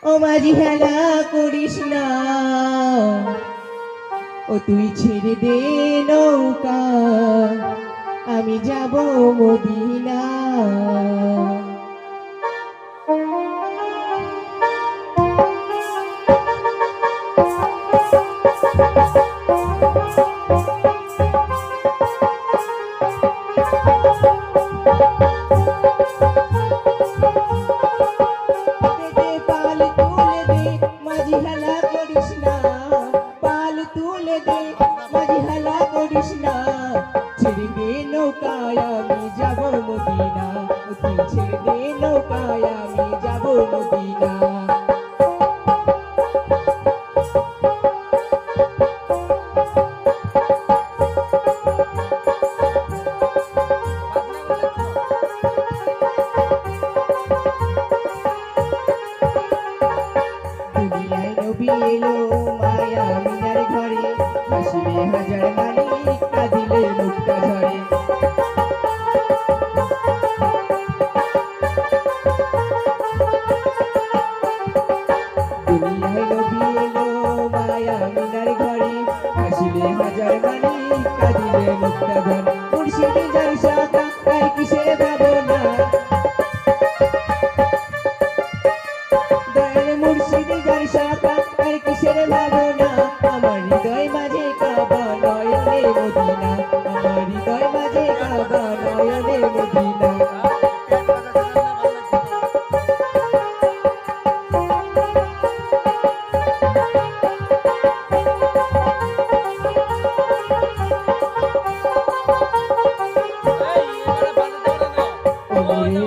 ও মাঝি হেলা করিস না, ও তুই ছেড়ে দে নৌকা, আমি যাব মদিনা। ছেড়ে দে নৌকায় আমি যাব মদিনা, তুই ছেড়ে দে নৌকায় আমি যাব মদিনা। দুনিয়ায় নবী এলো মায়া মিনার ঘরে, হাসিলে হাজার মালিক কাঁদিলে মুক্তা ঝরে। দুনিয়ায় নবী এলো মায়া মিনার ঘরে, হাসিলে হাজার মালিক কাঁদিলে মুক্তা ঝরে। মুর্শিদি যার শাখা আর কিসের ভাবনা, দয়াল মুর্শিদি যার শাখা আর কিসের ভাবনা। আমার হৃদয় মাঝে কাবা নয়নে মদিনা, আমার হৃদয় মাঝে কাবা নয়নে মদিনা।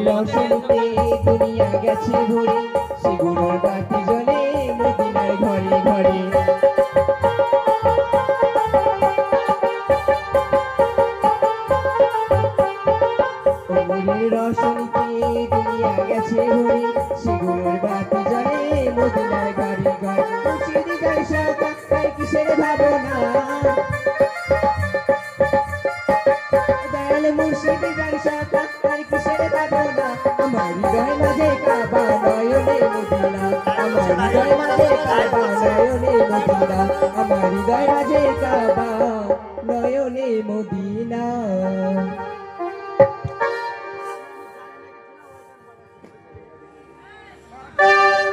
রোশনীতে দুনিয়া গেছে ভরে, সেগুলোর বাতি জ্বলে মদিনার ঘরে ঘরে। রোশনীতে দুনিয়া গেছে ভরে, সেগুলোর বাতি জ্বলে মদিনার ঘরে ঘরে। মুর্শিদি যার শাখা আর কিসের ভাবনা, দয়াল মুর্শিদি যার শাখা আর কিসের ভাবনা। আমার হৃদয় মাঝে কাবা নয়নে মদিনা, আমার হৃদয় মাঝে কাবা নয়নে মদিনা, আমার হৃদয় মাঝে কাবা নয়নে মদিনা।